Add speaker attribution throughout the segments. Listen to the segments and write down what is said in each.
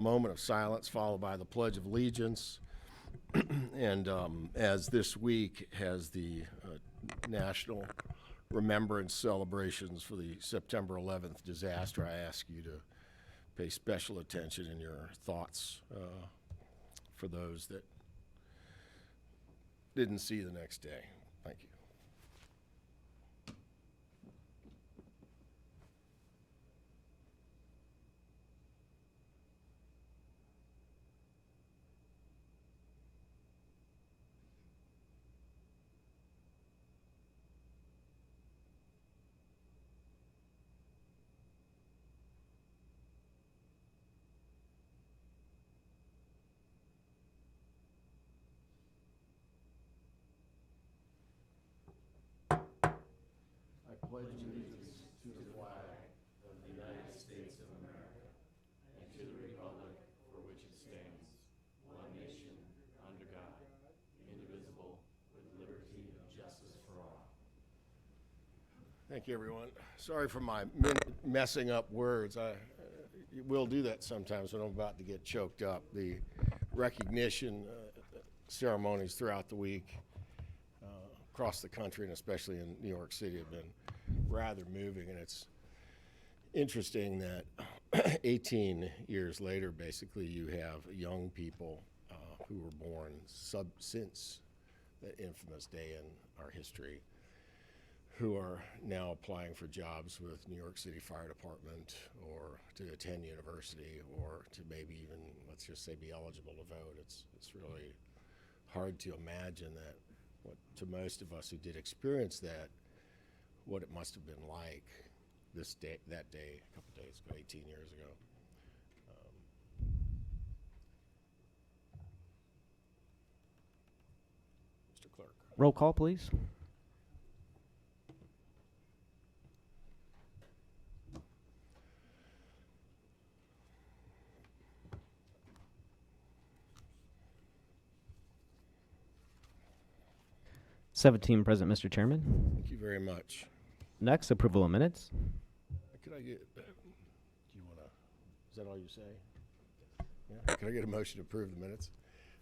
Speaker 1: moment of silence followed by the Pledge of Allegiance. And as this week has the National Remembrance celebrations for the September 11th disaster, I ask you to pay special attention in your thoughts for those that didn't see the next day. Thank you. I pledge allegiance to the flag of the United States of America and to the republic for which it stands, one nation, under God, indivisible, with liberty and justice for all. Thank you, everyone. Sorry for my messing up words. I will do that sometimes when I'm about to get choked up. The recognition ceremonies throughout the week across the country, and especially in New York City, have been rather moving, and it's interesting that 18 years later, basically, you have young people who were born since that infamous day in our history who are now applying for jobs with New York City Fire Department or to attend university or to maybe even, let's just say, be eligible to vote. It's really hard to imagine that what to most of us who did experience that, what it must have been like this day, that day, a couple days ago, 18 years ago. Mr. Clerk.
Speaker 2: Roll call, please. (17) Present, Mr. Chairman.
Speaker 1: Thank you very much.
Speaker 2: Next, approval of minutes.
Speaker 1: Could I get, do you want to, is that all you say? Yeah. Can I get a motion to approve the minutes?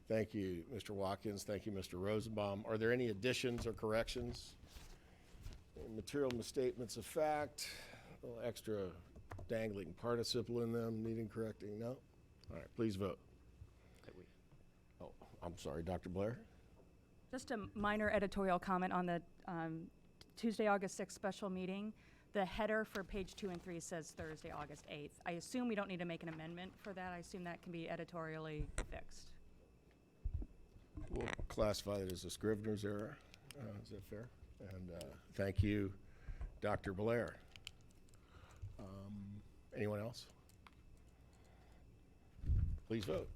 Speaker 1: Thank you, Mr. Watkins. Thank you, Mr. Rosenbaum. Are there any additions or corrections? Material misstatements of fact, a little extra dangling participle in them, needing correcting? No? All right, please vote. Oh, I'm sorry, Dr. Blair?
Speaker 3: Just a minor editorial comment on the Tuesday, August 6th special meeting. The header for page 2 and 3 says Thursday, August 8th. I assume we don't need to make an amendment for that. I assume that can be editorially fixed.
Speaker 1: We'll classify it as a Scrivener's error. Is that fair? And thank you, Dr. Blair. Anyone else? Please vote.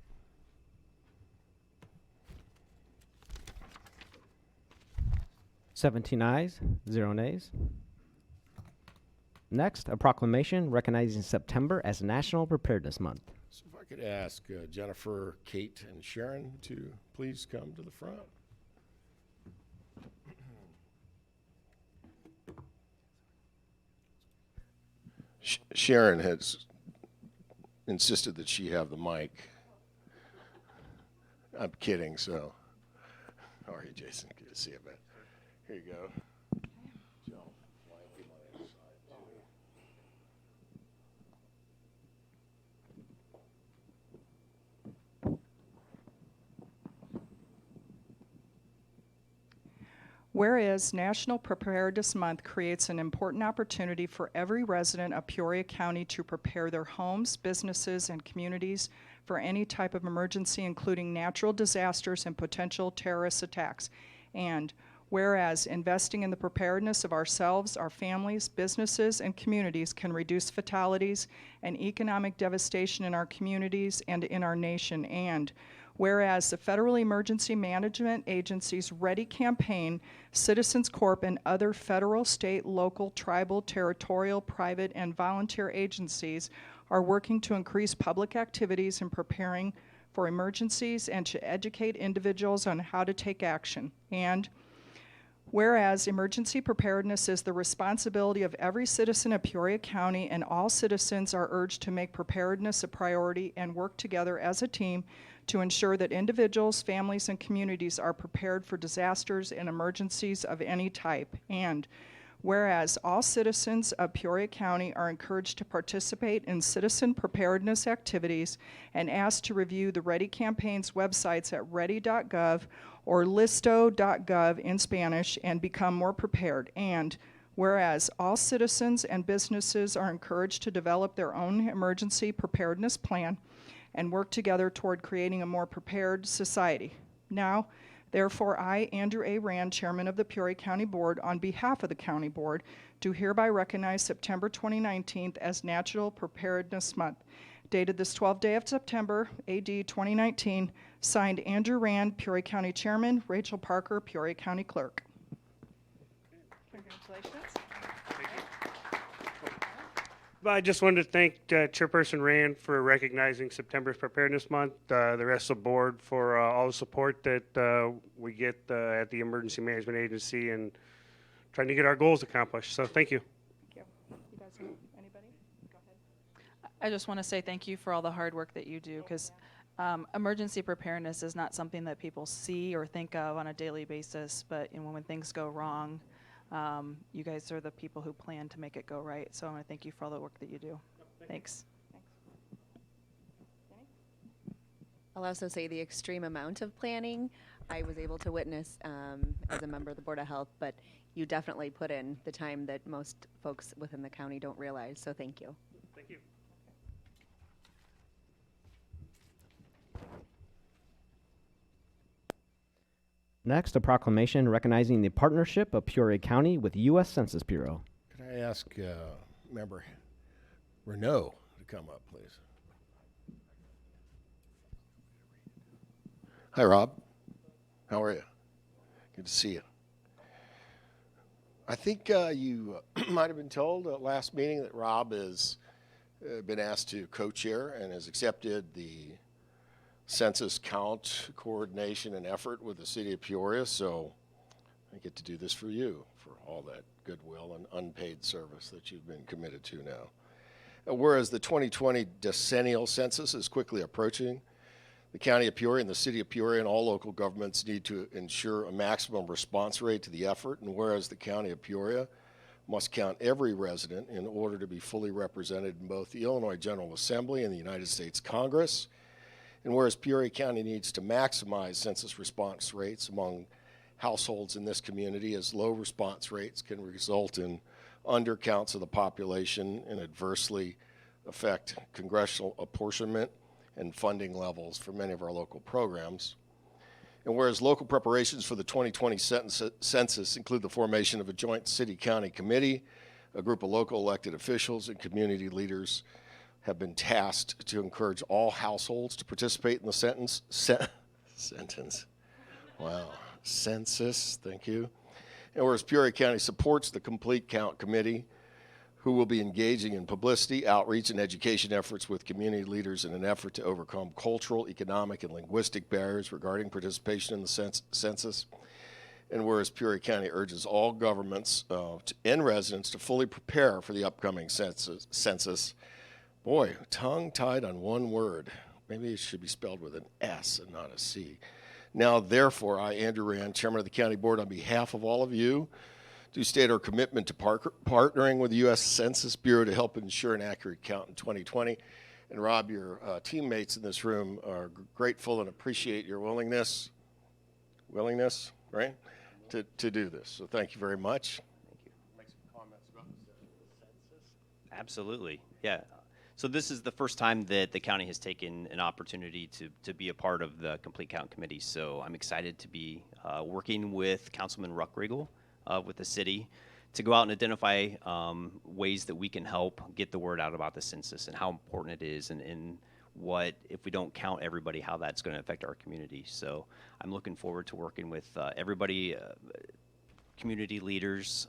Speaker 2: (17 ayes, 0 nays). Next, a proclamation recognizing September as National Preparedness Month.
Speaker 1: So if I could ask Jennifer, Kate, and Sharon to please come to the front. Sharon has insisted that she have the mic. I'm kidding, so. How are you, Jason? Good to see you, man. Here you go.
Speaker 4: Whereas National Preparedness Month creates an important opportunity for every resident of Peoria County to prepare their homes, businesses, and communities for any type of emergency, including natural disasters and potential terrorist attacks. And whereas investing in the preparedness of ourselves, our families, businesses, and communities can reduce fatalities and economic devastation in our communities and in our nation. And whereas the Federal Emergency Management Agency's READY campaign, Citizens Corp, and other federal, state, local, tribal, territorial, private, and volunteer agencies are working to increase public activities in preparing for emergencies and to educate individuals on how to take action. And Whereas emergency preparedness is the responsibility of every citizen of Peoria County, and all citizens are urged to make preparedness a priority and work together as a team to ensure that individuals, families, and communities are prepared for disasters and emergencies of any type. And whereas all citizens of Peoria County are encouraged to participate in citizen preparedness activities and asked to review the Ready Campaign's websites at ready.gov or listo.gov in Spanish and become more prepared. And whereas all citizens and businesses are encouraged to develop their own emergency preparedness plan and work together toward creating a more prepared society. Now, therefore, I, Andrew A. Rand, Chairman of the Peoria County Board, on behalf of the County Board, do hereby recognize September 2019 as National Preparedness Month. Dated this 12th day of September, AD 2019, signed Andrew Rand, Peoria County Chairman, Rachel Parker, Peoria County Clerk. Congratulations.
Speaker 5: I just wanted to thank Chairperson Rand for recognizing September's Preparedness Month, the rest of the board for all the support that we get at the Emergency Management Agency and trying to get our goals accomplished. So thank you.
Speaker 4: Thank you. You guys know anybody? Go ahead.
Speaker 6: I just want to say thank you for all the hard work that you do, because emergency preparedness is not something that people see or think of on a daily basis, but when things go wrong, you guys are the people who plan to make it go right. So I want to thank you for all the work that you do. Thanks.
Speaker 7: I'll also say the extreme amount of planning I was able to witness as a member of the Board of Health, but you definitely put in the time that most folks within the county don't realize, so thank you.
Speaker 5: Thank you.
Speaker 2: Next, a proclamation recognizing the partnership of Peoria County with U.S. Census Bureau.
Speaker 8: Could I ask Member Renault to come up, please? Hi, Rob. How are you? Good to see you. I think you might have been told at last meeting that Rob has been asked to co-chair and has accepted the census count coordination and effort with the city of Peoria, so I get to do this for you, for all that goodwill and unpaid service that you've been committed to now. Whereas the 2020 decennial census is quickly approaching, the county of Peoria and the city of Peoria and all local governments need to ensure a maximum response rate to the effort, and whereas the county of Peoria must count every resident in order to be fully represented in both the Illinois General Assembly and the United States Congress, and whereas Peoria County needs to maximize census response rates among households in this community, as low response rates can result in undercounts of the population and adversely affect congressional apportionment and funding levels for many of our local programs. And whereas local preparations for the 2020 census include the formation of a joint city-county committee, a group of local elected officials and community leaders have been tasked to encourage all households to participate in the census, thank you. And whereas Peoria County supports the Complete Count Committee, who will be engaging in publicity, outreach, and education efforts with community leaders in an effort to overcome cultural, economic, and linguistic barriers regarding participation in the census. And whereas Peoria County urges all governments and residents to fully prepare for the upcoming census. Boy, tongue-tied on one word. Maybe it should be spelled with an S and not a C. Now, therefore, I, Andrew Rand, Chairman of the County Board, on behalf of all of you, do state our commitment to partnering with the U.S. Census Bureau to help ensure an accurate count in 2020. And Rob, your teammates in this room are grateful and appreciate your willingness, right, to do this. So thank you very much.
Speaker 5: Thank you. Make some comments about the census.
Speaker 9: Absolutely, yeah. So this is the first time that the county has taken an opportunity to be a part of the Complete Count Committee. So I'm excited to be working with Councilman Ruckriegel with the city to go out and identify ways that we can help get the word out about the census and how important it is, and what, if we don't count everybody, how that's going to affect our community. So I'm looking forward to working with everybody, community leaders,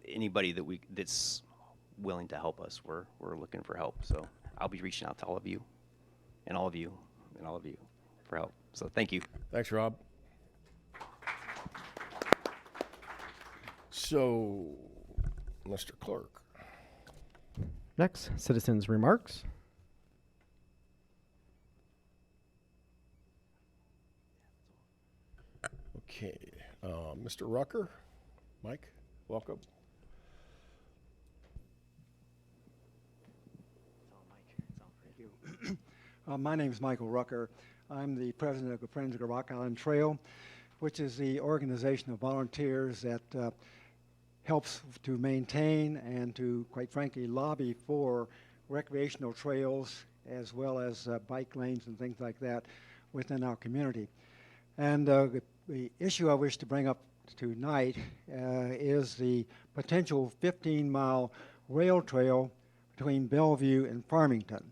Speaker 9: anybody that's willing to help us. We're looking for help. So I'll be reaching out to all of you and all of you and all of you for help. So thank you.
Speaker 8: Thanks, Rob. So, Mr. Clerk.
Speaker 2: Next, citizens' remarks.
Speaker 8: Okay, Mr. Rucker, Mike, welcome.
Speaker 10: My name is Michael Rucker. I'm the president of the Friends of the Rock Island Trail, which is the organization of volunteers that helps to maintain and to, quite frankly, lobby for recreational trails as well as bike lanes and things like that within our community. And the issue I wish to bring up tonight is the potential 15-mile rail trail between Bellevue and Farmington.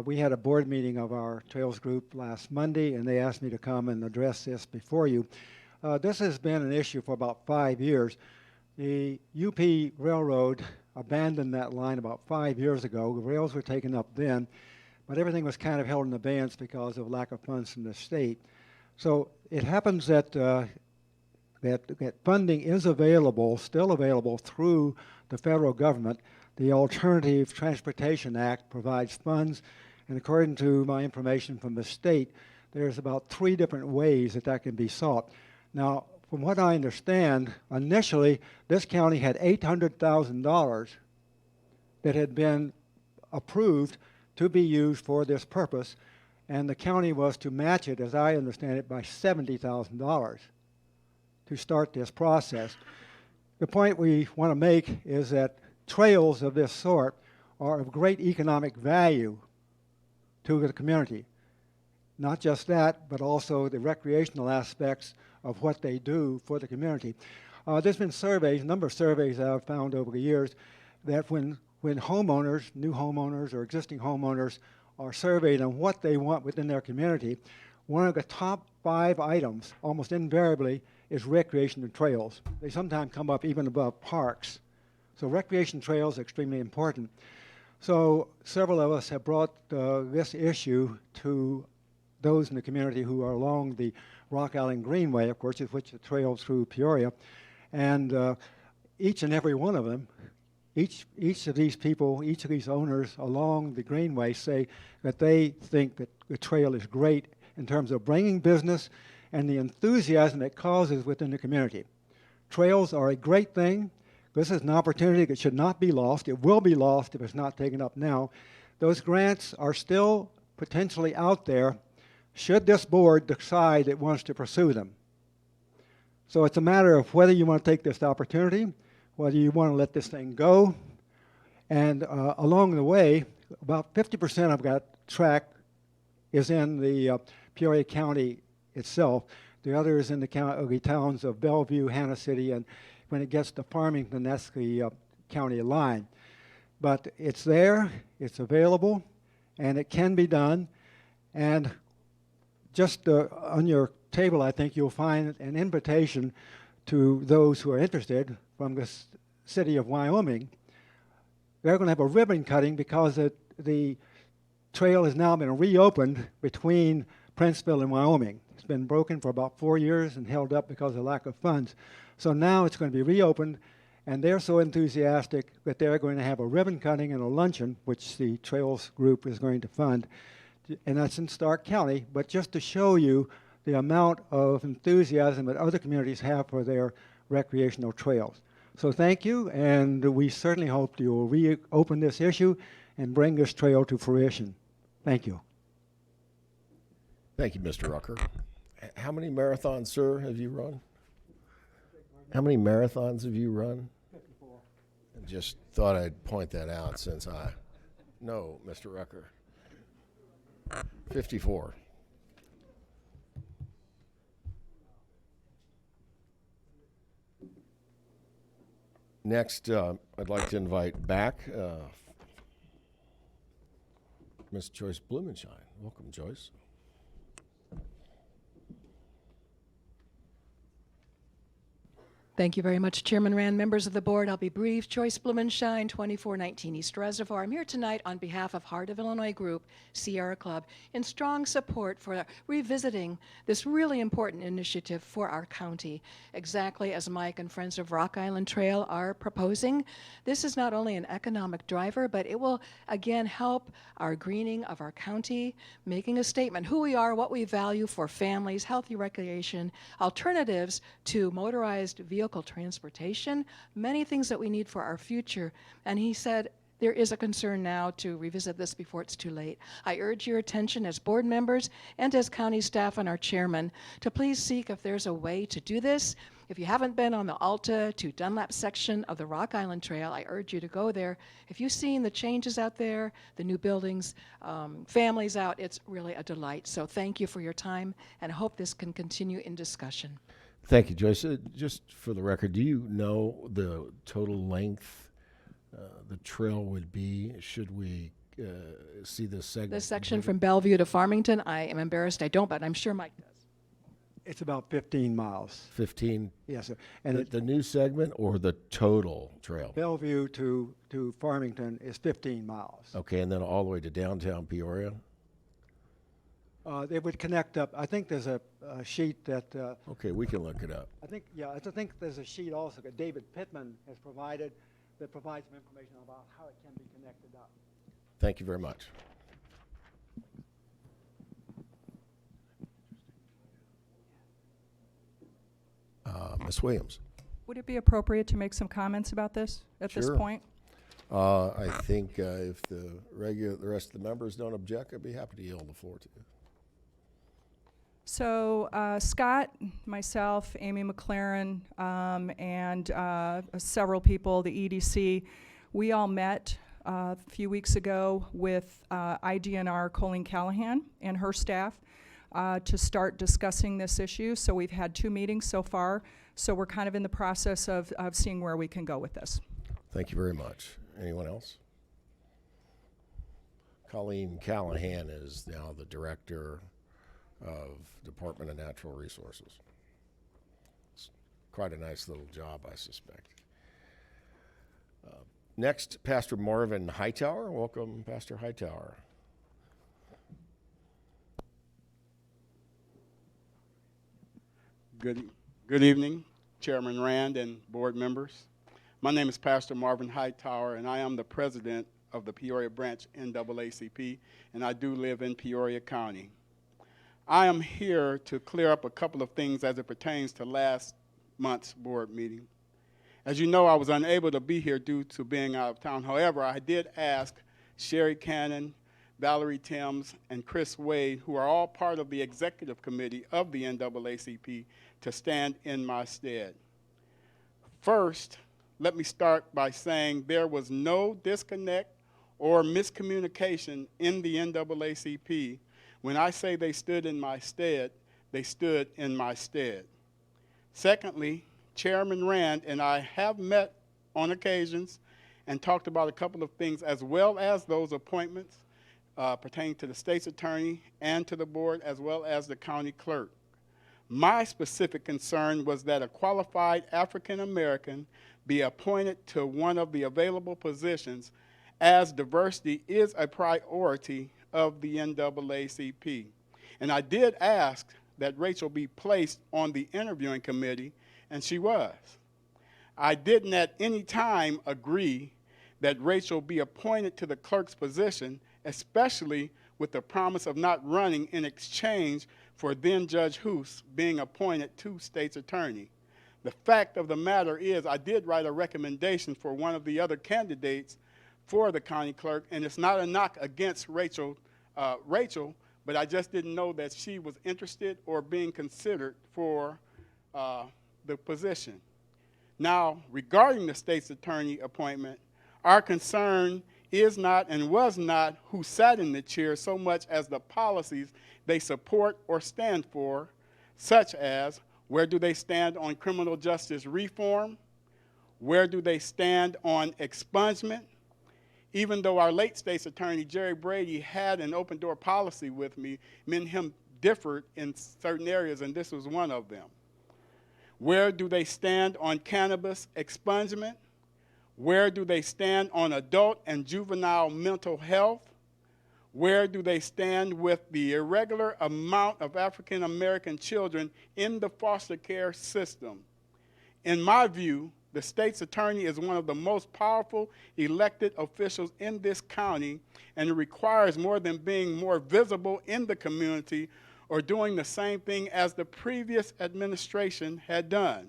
Speaker 10: We had a board meeting of our trails group last Monday, and they asked me to come and address this before you. This has been an issue for about 5 years. The UP Railroad abandoned that line about 5 years ago. The rails were taken up then, but everything was kind of held in abeyance because of lack of funds from the state. So it happens that that funding is available, still available through the federal government. The Alternative Transportation Act provides funds, and according to my information from the state, there's about 3 different ways that can be sought. Now, from what I understand, initially, this county had $800,000 that had been approved to be used for this purpose, and the county was to match it, as I understand it, by $70,000 to start this process. The point we want to make is that trails of this sort are of great economic value to the community. Not just that, but also the recreational aspects of what they do for the community. There's been surveys, a number of surveys that I've found over the years, that when homeowners, new homeowners or existing homeowners, are surveyed on what they want within their community, one of the top 5 items, almost invariably, is recreation and trails. They sometimes come up even above parks. So recreation trails are extremely important. So several of us have brought this issue to those in the community who are along the Rock Island Greenway, of course, which the trail through Peoria. And each and every one of them, each of these people, each of these owners along the Greenway say that they think that the trail is great in terms of bringing business and the enthusiasm it causes within the community. Trails are a great thing. This is an opportunity that should not be lost. It will be lost if it's not taken up now. Those grants are still potentially out there should this board decide it wants to pursue them. So it's a matter of whether you want to take this opportunity, whether you want to let this thing go. And along the way, about 50% of that track is in the Peoria County itself. The other is in the towns of Bellevue, Hannah City, and when it gets to Farmington, that's the county line. But it's there, it's available, and it can be done. And just on your table, I think you'll find an invitation to those who are interested from the city of Wyoming. They're going to have a ribbon cutting because the trail has now been reopened between Princeville and Wyoming. It's been broken for about 4 years and held up because of lack of funds. So now it's going to be reopened, and they're so enthusiastic that they're going to have a ribbon cutting and a luncheon, which the Trails Group is going to fund. And that's in Stark County, but just to show you the amount of enthusiasm that other communities have for their recreational trails. So thank you, and we certainly hope you will reopen this issue and bring this trail to fruition. Thank you.
Speaker 8: Thank you, Mr. Rucker. How many marathons, sir, have you run? How many marathons have you run?
Speaker 10: 54.
Speaker 8: I just thought I'd point that out since I know Mr. Rucker. 54. Next, I'd like to invite back Ms. Joyce Blumenshine. Welcome, Joyce.
Speaker 11: Thank you very much, Chairman Rand. Members of the board, I'll be brief. Joyce Bloom, 2419 East Reservoir. I'm here tonight on behalf of Heart of Illinois Group, Sierra Club, in strong support for revisiting this really important initiative for our county, exactly as Mike and Friends of Rock Island Trail are proposing. This is not only an economic driver, but it will, again, help our greening of our county, making a statement who we are, what we value for families, healthy recreation, alternatives to motorized vehicle transportation, many things that we need for our future. And he said, there is a concern now to revisit this before it's too late. I urge your attention as board members and as county staff and our chairman to please seek if there's a way to do this. If you haven't been on the Alta to Dunlap section of the Rock Island Trail, I urge you to go there. If you've seen the changes out there, the new buildings, families out, it's really a delight. So thank you for your time, and I hope this can continue in discussion.
Speaker 8: Thank you, Joyce. Just for the record, do you know the total length the trail would be should we see this segment?
Speaker 11: This section from Bellevue to Farmington, I am embarrassed I don't, but I'm sure Mike does.
Speaker 10: It's about 15 miles.
Speaker 8: 15?
Speaker 10: Yes, sir. And
Speaker 8: The new segment or the total trail?
Speaker 10: Bellevue to Farmington is 15 miles.
Speaker 8: Okay, and then all the way to downtown Peoria?
Speaker 10: They would connect up. I think there's a sheet that.
Speaker 8: Okay, we can look it up.
Speaker 10: I think there's a sheet also that David Pittman has provided that provides some information about how it can be connected up.
Speaker 8: Thank you very much. Ms. Williams.
Speaker 4: Would it be appropriate to make some comments about this at this
Speaker 8: Sure.
Speaker 4: point?
Speaker 8: I think if the rest of the members don't object, I'd be happy to yield the floor to you.
Speaker 4: So Scott, myself, Amy McLaren, and several people, the EDC, we all met a few weeks ago with IDNR Colleen Callahan and her staff to start discussing this issue. So we've had 2 meetings so far. So we're kind of in the process of seeing where we can go with this.
Speaker 8: Thank you very much. Anyone else? Colleen Callahan is now the director of Department of Natural Resources. It's quite a nice little job, I suspect. Next, Pastor Marvin Hightower. Welcome, Pastor Hightower.
Speaker 12: Good evening, Chairman Rand and board members. My name is Pastor Marvin Hightower, and I am the president of the Peoria branch NAACP, and I do live in Peoria County. I am here to clear up a couple of things as it pertains to last month's board meeting. As you know, I was unable to be here due to being out of town. However, I did ask Sherry Cannon, Valerie Timms, and Chris Wade, who are all part of the executive committee of the NAACP, to stand in my stead. First, let me start by saying there was no disconnect or miscommunication in the NAACP. When I say they stood in my stead, they stood in my stead. Secondly, Chairman Rand and I have met on occasions and talked about a couple of things, as well as those appointments pertaining to the state's attorney and to the board, as well as the county clerk. My specific concern was that a qualified African American be appointed to one of the available positions, as diversity is a priority of the NAACP. And I did ask that Rachel be placed on the interviewing committee, and she was. I didn't at any time agree that Rachel be appointed to the clerk's position, especially with the promise of not running in exchange for then Judge Hoos being appointed to state's attorney. The fact of the matter is I did write a recommendation for one of the other candidates for the county clerk, and it's not a knock against Rachel, but I just didn't know that she was interested or being considered for the position. Now, regarding the state's attorney appointment, our concern is not and was not who sat in the chair so much as the policies they support or stand for, such as where do they stand on criminal justice reform, where do they stand on expungement. Even though our late state's attorney, Jerry Brady, had an open door policy with me and him differed in certain areas, and this was one of them. Where do they stand on cannabis expungement? Where do they stand on adult and juvenile mental health? Where do they stand with the irregular amount of African American children in the foster care system? In my view, the state's attorney is one of the most powerful elected officials in this county, and it requires more than being more visible in the community or doing the same thing as the previous administration had done.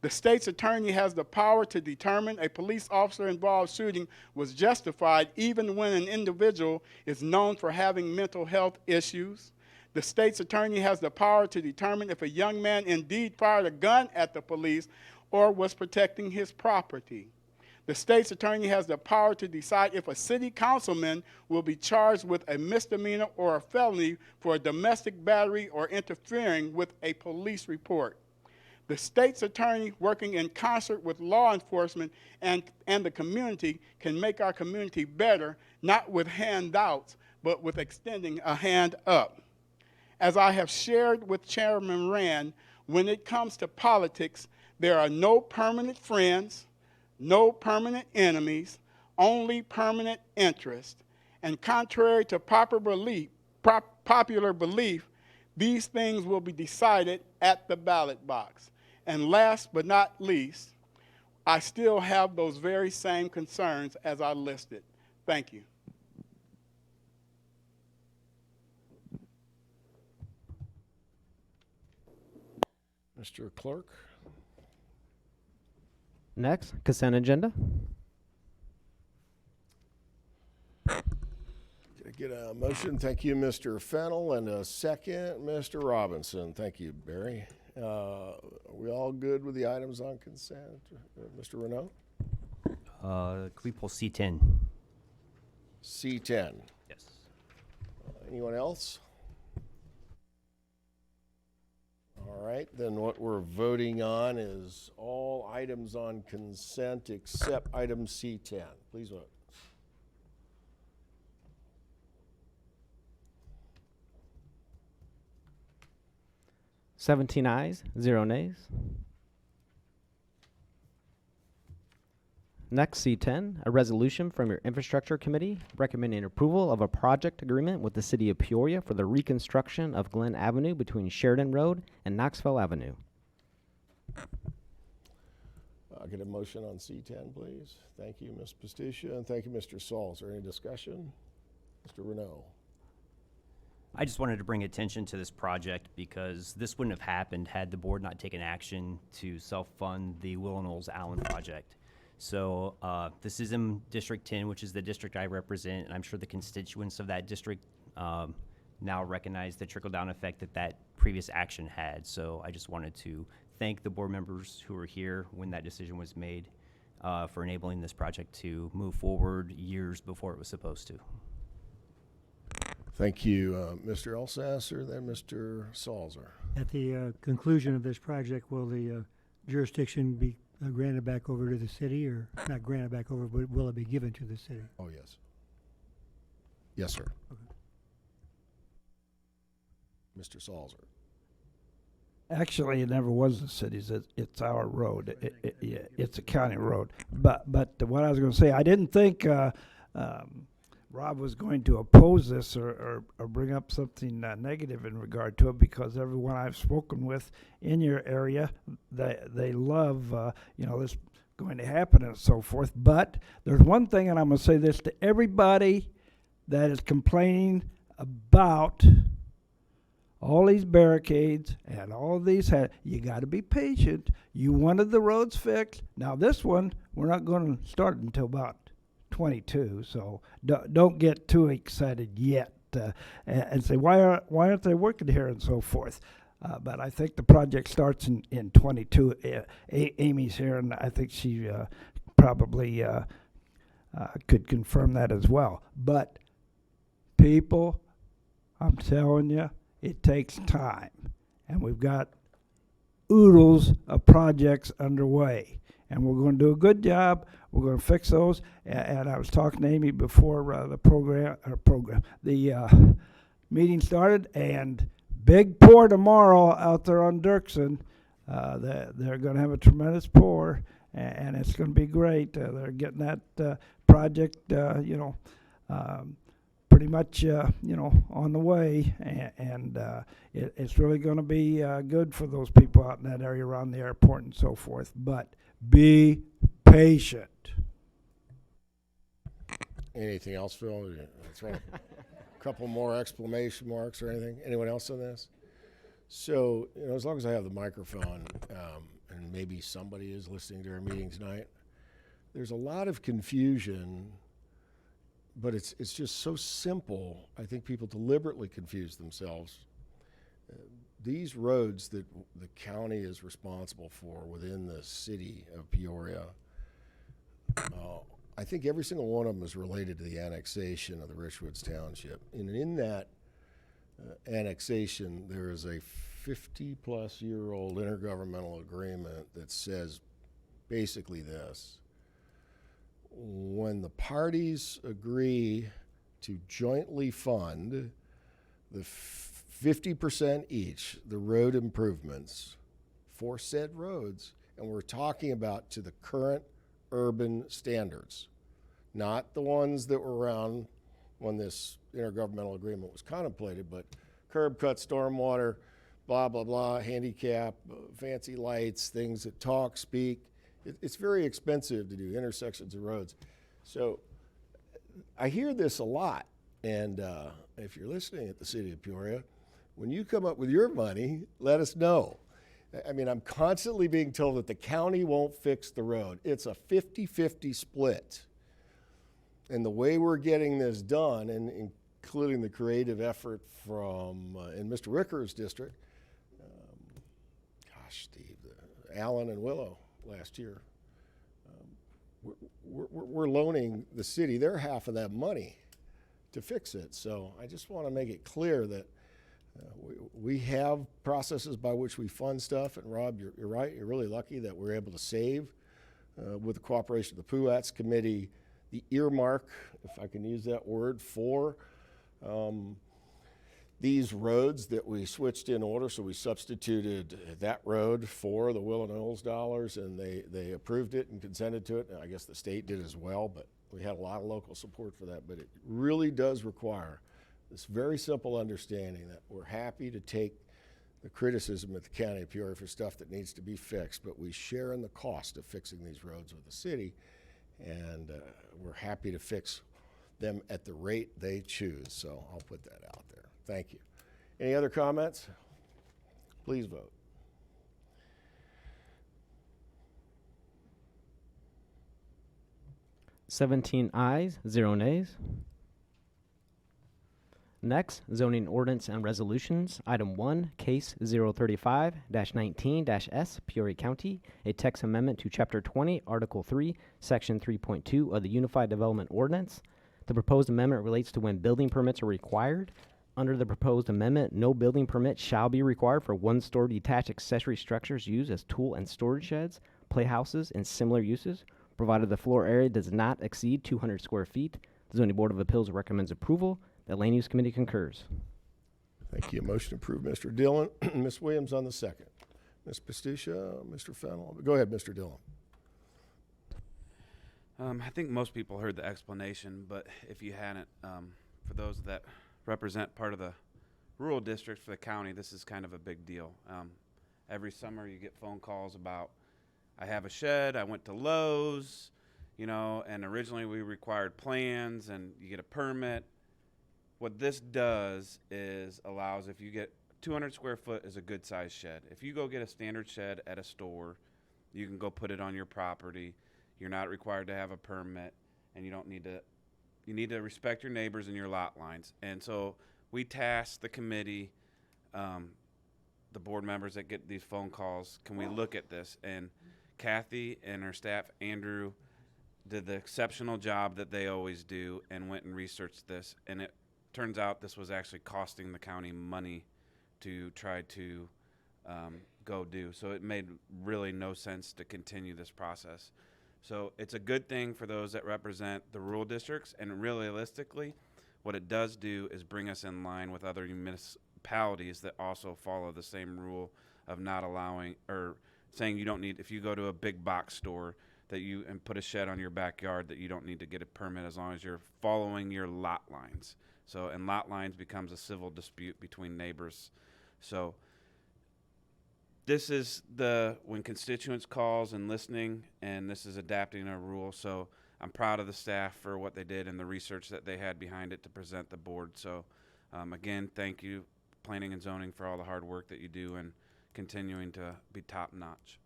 Speaker 12: The state's attorney has the power to determine a police officer-involved shooting was justified even when an individual is known for having mental health issues. The state's attorney has the power to determine if a young man indeed fired a gun at the police or was protecting his property. The state's attorney has the power to decide if a city councilman will be charged with a misdemeanor or a felony for a domestic battery or interfering with a police report. The state's attorney, working in concert with law enforcement and the community, can make our community better, not with handouts, but with extending a hand up. As I have shared with Chairman Rand, when it comes to politics, there are no permanent friends, no permanent enemies, only permanent interest. And contrary to popular belief, these things will be decided at the ballot box. And last but not least, I still have those very same concerns as I listed. Thank you.
Speaker 8: Mr. Clerk.
Speaker 2: Next, consent agenda.
Speaker 8: Can I get a motion? Thank you, Mr. Fennell, and a second, Mr. Robinson. Thank you, Barry. Are we all good with the items on consent? Mr. Renaud?
Speaker 9: Can we pull C10?
Speaker 8: C10.
Speaker 9: Yes.
Speaker 8: Anyone else? All right, then what we're voting on is all items on consent except item C10. Please vote.
Speaker 2: Seventeen ayes, 0 nays. Next, C10, a resolution from your Infrastructure Committee recommending approval of a project agreement with the City of Peoria for the reconstruction of Glen Avenue between Sheridan Road and Knoxville Avenue.
Speaker 8: I'll get a motion on C10, please. Thank you, Ms. Pastisha, and thank you, Mr. Saul. Is there any discussion? Mr. Renaud.
Speaker 9: I just wanted to bring attention to this project because this wouldn't have happened had the board not taken action to self-fund the Willow Knolls Allen project. So this is in District 10, which is the district I represent, and I'm sure the constituents of that district now recognize the trickle-down effect that that previous action had. So I just wanted to thank the board members who were here when that decision was made for enabling this project to move forward years before it was supposed to.
Speaker 8: Thank you, Mr. Elsasser, then Mr. Salzer.
Speaker 13: At the conclusion of this project, will the jurisdiction be granted back over to the city, or not granted back over, but will it be given to the city?
Speaker 8: Oh, yes. Yes, sir.
Speaker 13: Okay.
Speaker 8: Mr. Salzer.
Speaker 14: Actually, it never was the city's. It's our road. It's a county road. But what I was going to say, I didn't think Rob was going to oppose this or bring up something negative in regard to it, because everyone I've spoken with in your area, they love this going to happen and so forth. But there's one thing, and I'm going to say this to everybody that is complaining about all these barricades and all these, you got to be patient. You wanted the roads fixed. Now this one, we're not going to start until about 22, so don't get too excited yet and say why aren't they working here and so forth. But I think the project starts in 22. Amy's here, and I think she probably could confirm that as well. But people, I'm telling you, it takes time, and we've got oodles of projects underway, and we're going to do a good job. We're going to fix those. And I was talking to Amy before the meeting started, and big pour tomorrow out there on Dirksen. they're going to have a tremendous pour, and it's going to be great. They're getting that project, pretty much, on the way, and it's really going to be good for those people out in that area around the airport and so forth. But be patient.
Speaker 8: Anything else, Phil? That's right. A couple more exclamation marks or anything? Anyone else on this? So, as long as I have the microphone, and maybe somebody is listening to our meeting tonight, there's a lot of confusion, but it's just so simple. I think people deliberately confuse themselves. These roads that the county is responsible for within the city of Peoria, I think every single one of them is related to the annexation of the Richwoods Township. And in that annexation, there is a 50-plus-year-old intergovernmental agreement that says basically this: when the parties agree to jointly fund the 50% each, the road improvements for said roads, and we're talking about to the current urban standards, not the ones that were around when this intergovernmental agreement was contemplated, but curb cut, stormwater, blah, blah, blah, handicap, fancy lights, things that talk, speak. It's very expensive to do intersections of roads. So I hear this a lot, and if you're listening at the city of Peoria, when you come up with your money, let us know. I mean, I'm constantly being told that the county won't fix the road. It's a 50-50 split. And the way we're getting this done, and including the creative effort from, in Mr. Ricker's district, Steve, Allen and Willow last year, we're loaning the city their half of that money to fix it. So I just want to make it clear that we have processes by which we fund stuff. And Rob, you're right. You're really lucky that we're able to save, with the cooperation of the PUATS committee, the earmark, if I can use that word, for these roads that we switched in order. So we substituted that road for the Will and Knowles dollars, and they approved it and consented to it. And I guess the state did as well, but we had a lot of local support for that. But it really does require this very simple understanding that we're happy to take the criticism at the county of Peoria for stuff that needs to be fixed, but we share in the cost of fixing these roads with the city, and we're happy to fix them at the rate they choose. So I'll put that out there. Thank you. Any other comments? Please vote.
Speaker 2: Seventeen ayes, 0 nays. Next, zoning ordinance and resolutions. Item 1, case 035-19-S, Peoria County, a text amendment to Chapter 20, Article 3, Section 3.2 of the Unified Development Ordinance. The proposed amendment relates to when building permits are required. Under the proposed amendment, no building permit shall be required for one-story detached accessory structures used as tool and storage sheds, playhouses, and similar uses, provided the floor area does not exceed 200 square feet. The Zoning Board of Appeals recommends approval. The Land Use Committee concurs.
Speaker 8: Thank you. Motion approved, Mr. Dillon. Ms. Williams on the second. Ms. Pastucia, Mr. Fennell. Go ahead, Mr. Dillon.
Speaker 15: I think most people heard the explanation, but if you hadn't, for those that represent part of the rural district for the county, this is kind of a big deal. Every summer you get phone calls about, I have a shed, I went to Lowe's, and originally we required plans and you get a permit. What this does is allows, if you get 200 square foot is a good size shed. If you go get a standard shed at a store, you can go put it on your property. You're not required to have a permit, and you need to respect your neighbors and your lot lines. And so we tasked the committee, the board members that get these phone calls, can we look at this? And Kathy and her staff, Andrew, did the exceptional job that they always do and went and researched this. And it turns out this was actually costing the county money to try to go do. So it made really no sense to continue this process. So it's a good thing for those that represent the rural districts, and realistically, what it does do is bring us in line with other municipalities that also follow the same rule of not allowing or saying you don't need, if you go to a big box store that you and put a shed on your backyard, that you don't need to get a permit as long as you're following your lot lines. So, and lot lines becomes a civil dispute between neighbors. So this is when constituents calls and listening, and this is adapting a rule. So I'm proud of the staff for what they did and the research that they had behind it to present the board. So again, thank you, Planning and Zoning, for all the hard work that you do and continuing to be top notch.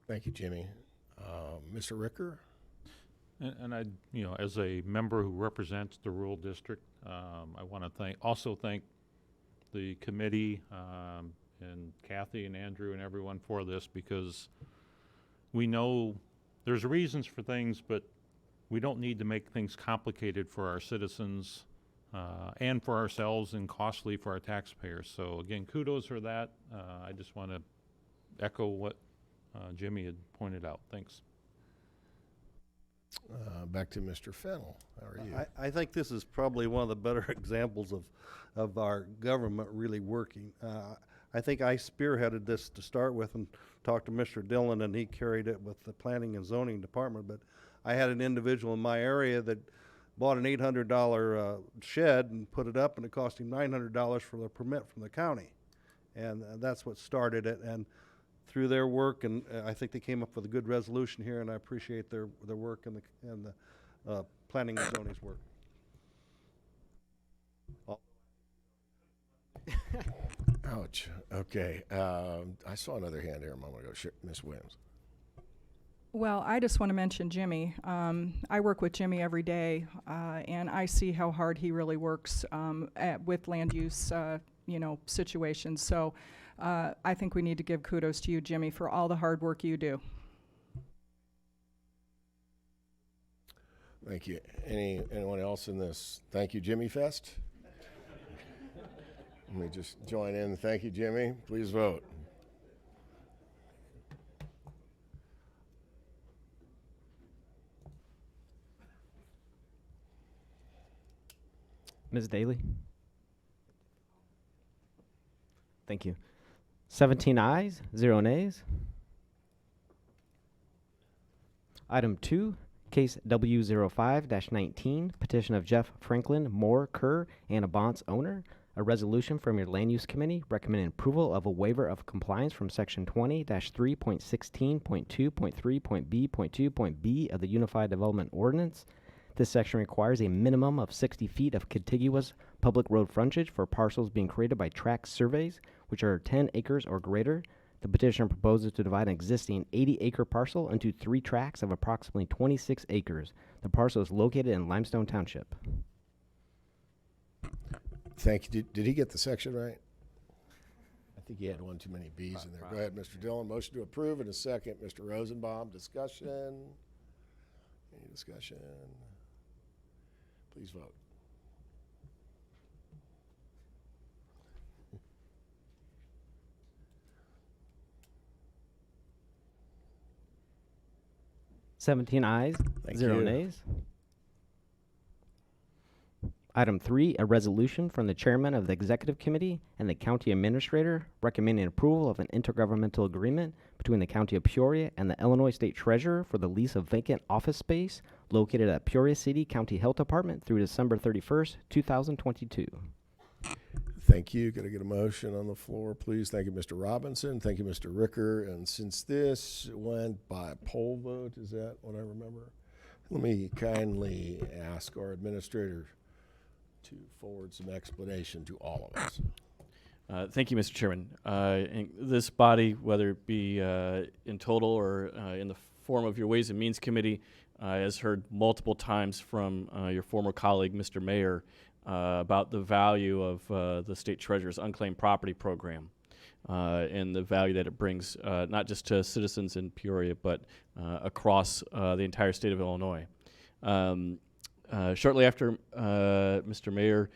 Speaker 8: Thank you, Jimmy. Mr. Ricker?
Speaker 16: And I, as a member who represents the rural district, I want to also thank the committee and Kathy and Andrew and everyone for this, because we know there's reasons for things, but we don't need to make things complicated for our citizens and for ourselves and costly for our taxpayers. So again, kudos for that. I just want to echo what Jimmy had pointed out. Thanks.
Speaker 8: Back to Mr. Fennell. How are you?
Speaker 17: I think this is probably one of the better examples of our government really working. I think I spearheaded this to start with and talked to Mr. Dillon, and he carried it with the Planning and Zoning Department. But I had an individual in my area that bought an $800 shed and put it up, and it cost him $900 for the permit from the county. And that's what started it. And through their work, and I think they came up with a good resolution here, and I appreciate their work and the Planning and Zoning's work.
Speaker 8: Ouch. Okay. I saw another hand here a moment ago. Ms. Williams.
Speaker 4: Well, I just want to mention Jimmy. I work with Jimmy every day, and I see how hard he really works with land use, situations. So I think we need to give kudos to you, Jimmy, for all the hard work you do.
Speaker 8: Thank you. Anyone else in this Thank You, Jimmy Fest? Let me just join in. Thank you, Jimmy. Please vote.
Speaker 2: Ms. Daly? Thank you. 17 ayes, 0 nays. Item 2, case W05-19, petition of Jeff Franklin, Moore, Kerr, and Abant's owner. A resolution from your Land Use Committee recommending approval of a waiver of compliance from Section 20-3.16.2.3.B of the Unified Development Ordinance. This section requires a minimum of 60 feet of contiguous public road frontage for parcels being created by tract surveys, which are 10 acres or greater. The petitioner proposes to divide an existing 80-acre parcel into 3 tracts of approximately 26 acres. The parcel is located in Limestone Township.
Speaker 8: Thank you. Did he get the section right? I think he had one too many B's in there. Go ahead, Mr. Dillon. Motion to approve in a second. Mr. Rosenbaum, discussion. Any discussion? Please vote.
Speaker 2: Seventeen ayes,
Speaker 8: Thank
Speaker 2: 0
Speaker 8: you.
Speaker 2: nays. Item 3, a resolution from the chairman of the executive committee and the county administrator recommending approval of an intergovernmental agreement between the county of Peoria and the Illinois State Treasurer for the lease of vacant office space located at Peoria City County Health Department through December 31st, 2022.
Speaker 8: Thank you. Got to get a motion on the floor, please. Thank you, Mr. Robinson. Thank you, Mr. Ricker. And since this went by poll vote, is that what I remember? Let me kindly ask our administrator to forward some explanation to all of us.
Speaker 1: Thank you, Mr. Chairman. And this body, whether it be in total or in the form of your Ways and Means Committee, has heard multiple times from your former colleague, Mr. Mayor, about the value of the State Treasurer's Unclaimed Property Program and the value that it brings not just to citizens in Peoria, but across the entire state of Illinois. Shortly after Mr. Mayor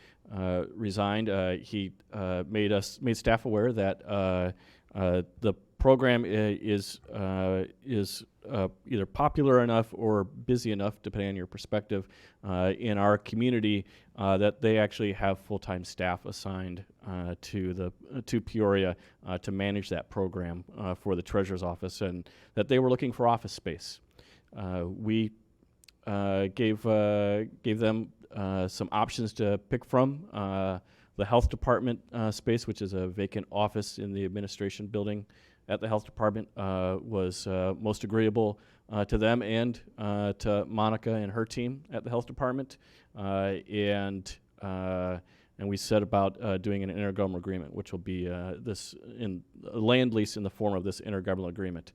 Speaker 1: resigned, he made staff aware that the program is either popular enough or busy enough, depending on your perspective, in our community that they actually have full-time staff assigned to Peoria to manage that program for the treasurer's office, and that they were looking for office space. We gave them some options to pick from. The health department space, which is a vacant office in the administration building at the health department, was most agreeable to them and to Monica and her team at the health department. And we set about doing an intergovernmental agreement, which will be this in a land lease in the form of this intergovernmental agreement.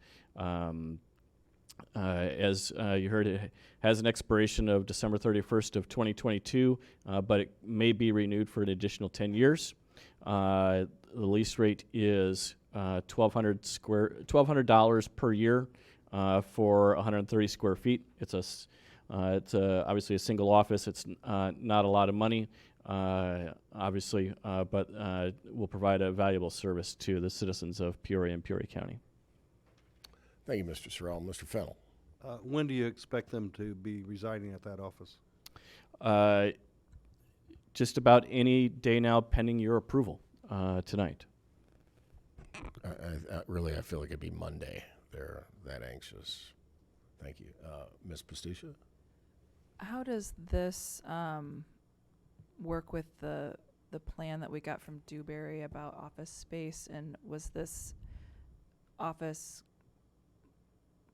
Speaker 1: As you heard, it has an expiration of December 31st of 2022, but it may be renewed for an additional 10 years. The lease rate is $1,200 per year for 130 square feet. It's obviously a single office. It's not a lot of money, obviously, but will provide a valuable service to the citizens of Peoria and Peoria County.
Speaker 8: Thank you, Mr. Sorrell. Mr. Fennell.
Speaker 17: When do you expect them to be residing at that office?
Speaker 1: Just about any day now, pending your approval tonight.
Speaker 8: I feel like it'd be Monday. They're that anxious. Thank you. Ms. Pastucia?
Speaker 6: How does this work with the plan that we got from Dewberry about office space? And was this office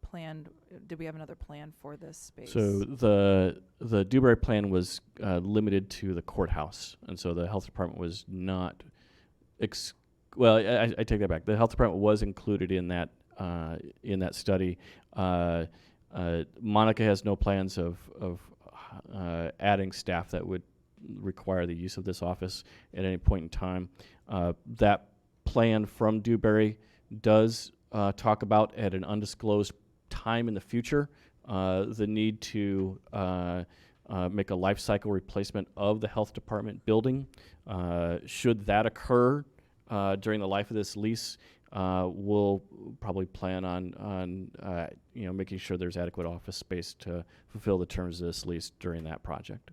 Speaker 6: planned? Did we have another plan for this space?
Speaker 1: So the Dewberry plan was limited to the courthouse, and so the health department was not. Well, I take that back. The health department was included in that study. Monica has no plans of adding staff that would require the use of this office at any point in time. That plan from Dewberry does talk about, at an undisclosed time in the future, the need to make a life cycle replacement of the health department building. Should that occur during the life of this lease, we'll probably plan on making sure there's adequate office space to fulfill the terms of this lease during that project.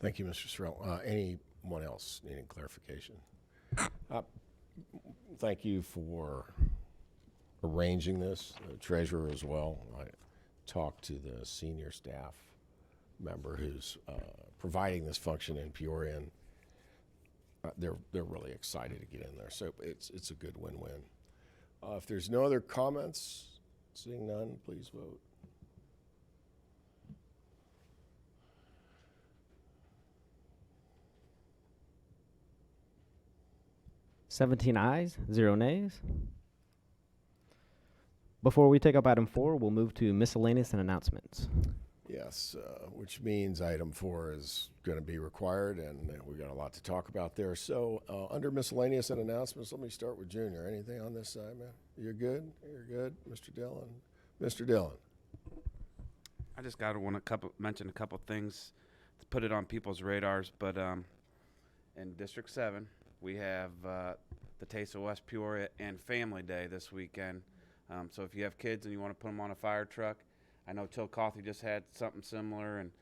Speaker 8: Thank you, Mr. Sorrell. Anyone else needing clarification? Thank you for arranging this, the treasurer as well. I talked to the senior staff member who's providing this function in Peoria, and they're really excited to get in there. So it's a good win-win. If there's no other comments, seeing none, please vote.
Speaker 2: Seventeen ayes, 0 nays. Before we take up item 4, we'll move to miscellaneous and announcements.
Speaker 8: Yes, which means item 4 is going to be required, and we got a lot to talk about there. So under miscellaneous and announcements, let me start with Junior. Anything on this side, man? You're good? You're good, Mr. Dillon? Mr. Dillon.
Speaker 15: I just mention a couple things to put it on people's radars, but in District 7, we have the Taste of West Peoria and Family Day this weekend. So if you have kids and you want to put them on a fire truck, I know Chillicothe just had something similar, and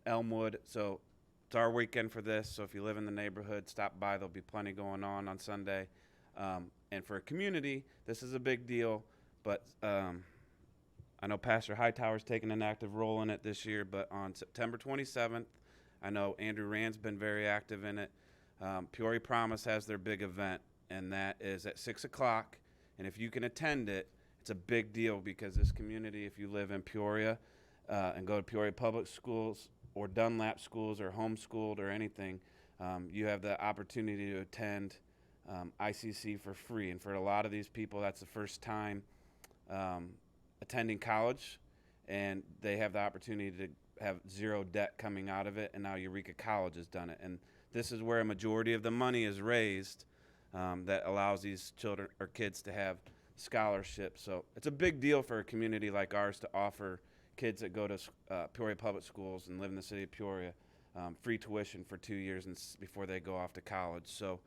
Speaker 15: Elmwood. So it's our weekend for this. So if you live in the neighborhood, stop by. There'll be plenty going on Sunday. And for a community, this is a big deal. But I know Pastor Hightower's taken an active role in it this year. But on September 27th, I know Andrew Rand's been very active in it. Peoria Promise has their big event, and that is at 6 o'clock. And if you can attend it, it's a big deal, because this community, if you live in Peoria and go to Peoria Public Schools or Dunlap schools or homeschooled or anything, you have the opportunity to attend ICC for free. And for a lot of these people, that's the first time attending college, and they have the opportunity to have zero debt coming out of it, and now Eureka College has done it. And this is where a majority of the money is raised that allows these children or kids to have scholarships. So it's a big deal for a community like ours to offer kids that go to Peoria Public Schools and live in the city of Peoria free tuition for 2 years before they go off to college. So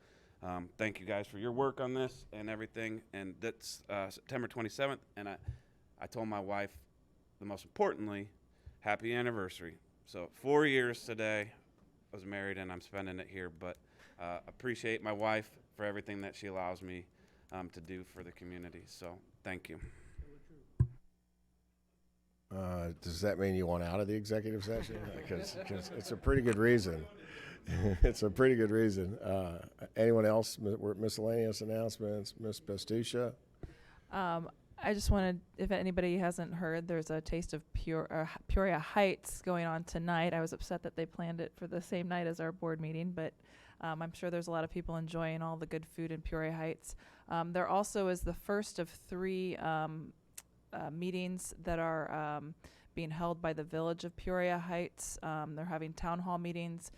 Speaker 15: Thank you guys for your work on this and everything. And that's September 27th. And I told my wife, the most importantly, happy anniversary. So 4 years today. I was married and I'm spending it here, but appreciate my wife for everything that she allows me to do for the community. So thank you.
Speaker 8: Does that mean you want out of the executive session? Because it's a pretty good reason. It's a pretty good reason. Anyone else? We're at miscellaneous announcements. Ms. Pastucha?
Speaker 6: I just wanted, if anybody hasn't heard, there's a Taste of Peoria Heights going on tonight. I was upset that they planned it for the same night as our board meeting, but I'm sure there's a lot of people enjoying all the good food in Peoria Heights. There also is the first of 3 meetings that are being held by the Village of Peoria Heights. They're having town hall meetings.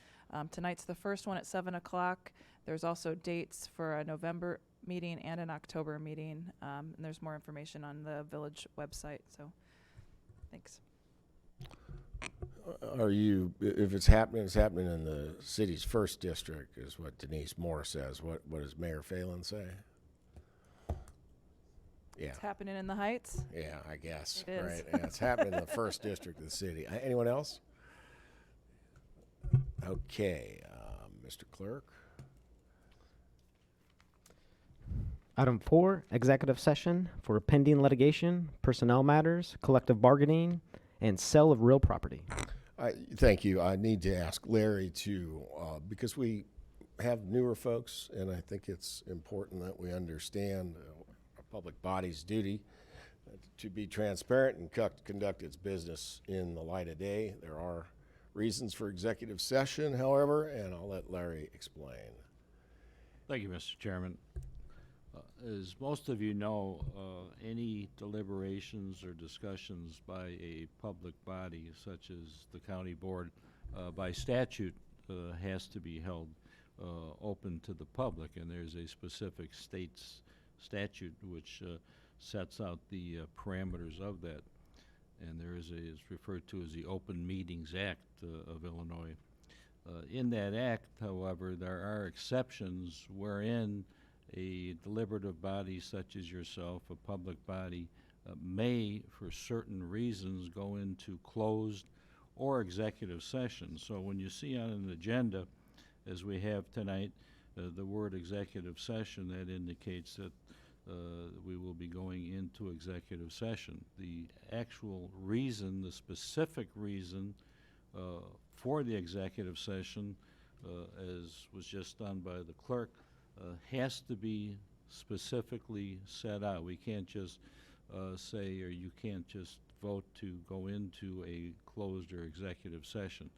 Speaker 6: Tonight's the first one at 7 o'clock. There's also dates for a November meeting and an October meeting, and there's more information on the village website. So, thanks.
Speaker 8: Are you, if it's happening in the city's first district, is what Denise Moore says. What does Mayor Phelan say? Yeah.
Speaker 6: It's happening in the Heights?
Speaker 8: Yeah, I guess.
Speaker 6: It is.
Speaker 8: Right. Yeah, it's happening in the first district of the city. Anyone else? Okay, Mr. Clerk.
Speaker 2: Item 4, executive session for pending litigation, personnel matters, collective bargaining, and sale of real property.
Speaker 8: Thank you. I need to ask Larry to, because we have newer folks, and I think it's important that we understand our public body's duty to be transparent and conduct its business in the light of day. There are reasons for executive session, however, and I'll let Larry explain.
Speaker 16: Thank you, Mr. Chairman. As most of you know, any deliberations or discussions by a public body, such as the county board, by statute has to be held open to the public, and there's a specific state's statute which sets out the parameters of that. And there is it's referred to as the Open Meetings Act of Illinois. In that act, however, there are exceptions wherein a deliberative body such as yourself, a public body, may, for certain reasons, go into closed or executive session. So when you see on an agenda, as we have tonight, the word executive session, that indicates that we will be going into executive session. The actual reason, the specific reason for the executive session, as was just done by the clerk, has to be specifically set out. We can't just say, or you can't just vote to go into a closed or executive session.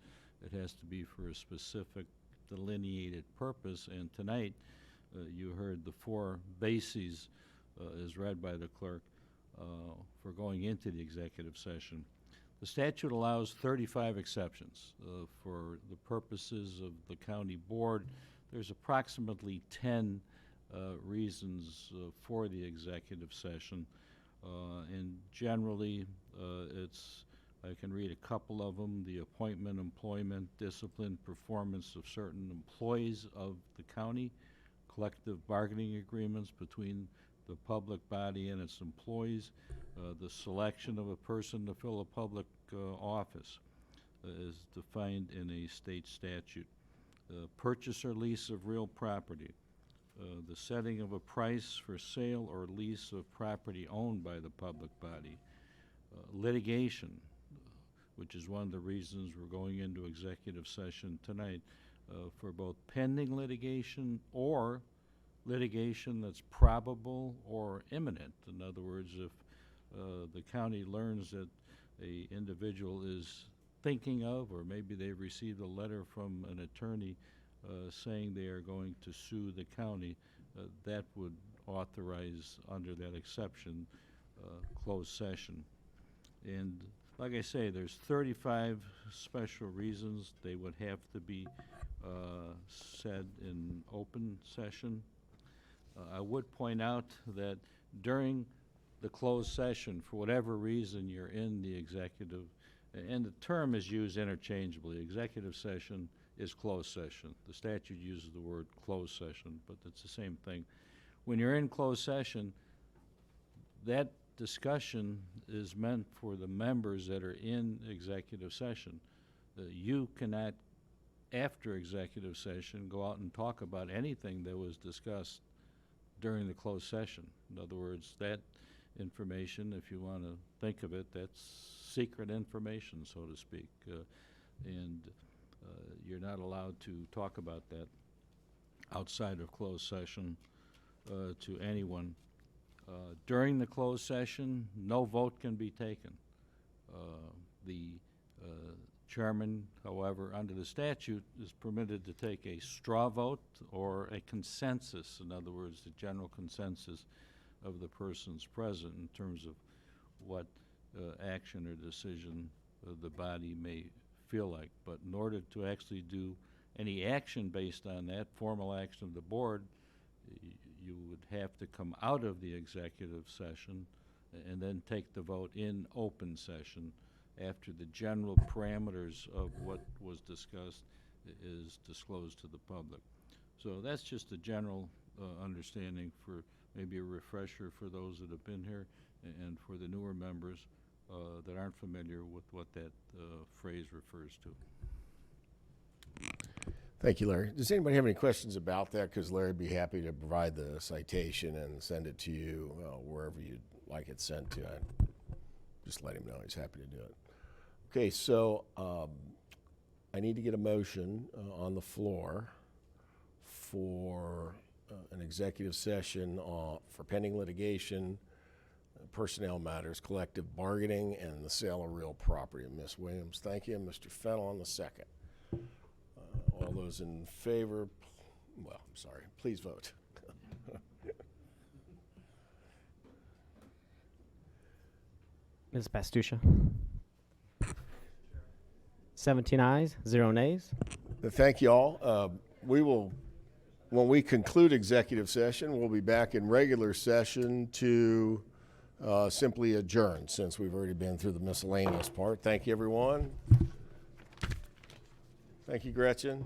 Speaker 16: It has to be for a specific delineated purpose, and tonight you heard the 4 bases as read by the clerk for going into the executive session. The statute allows 35 exceptions. For the purposes of the county board, there's approximately 10 reasons for the executive session, and generally I can read a couple of them: the appointment, employment, discipline, performance of certain employees of the county, collective bargaining agreements between the public body and its employees, the selection of a person to fill a public office is defined in a state statute. Purchase or lease of real property, the setting of a price for sale or lease of property owned by the public body, litigation, which is one of the reasons we're going into executive session tonight, for both pending litigation or litigation that's probable or imminent. In other words, if the county learns that a individual is thinking of, or maybe they've received a letter from an attorney saying they are going to sue the county, that would authorize, under that exception, closed session. And like I say, there's 35 special reasons. They would have to be said in open session. I would point out that during the closed session, for whatever reason you're in the executive, and the term is used interchangeably, executive session is closed session. The statute uses the word closed session, but it's the same thing. When you're in closed session, that discussion is meant for the members that are in executive session. You cannot, after executive session, go out and talk about anything that was discussed during the closed session. In other words, that information, if you want to think of it, that's secret information, so to speak. And you're not allowed to talk about that outside of closed session to anyone. During the closed session, no vote can be taken. The chairman, however, under the statute, is permitted to take a straw vote or a consensus, in other words, the general consensus of the persons present in terms of what action or decision the body may feel like. But in order to actually do any action based on that, formal action of the board, you would have to come out of the executive session and then take the vote in open session after the general parameters of what was discussed is disclosed to the public. So that's just a general understanding, for maybe a refresher for those that have been here and for the newer members that aren't familiar with what that phrase refers to.
Speaker 8: Thank you, Larry. Does anybody have any questions about that? Because Larry would be happy to provide the citation and send it to you wherever you'd like it sent to. Just let him know. He's happy to do it. Okay, so I need to get a motion on the floor for an executive session for pending litigation, personnel matters, collective bargaining, and the sale of real property. Ms. Williams, thank you. Mr. Fennell on the second. All those in favor, well, I'm sorry, please vote.
Speaker 2: Ms. Pastusha? 17 ayes, 0 nays.
Speaker 8: Thank you all. We will, when we conclude executive session, we'll be back in regular session to simply adjourn, since we've already been through the miscellaneous part. Thank you, everyone. Thank you, Gretchen.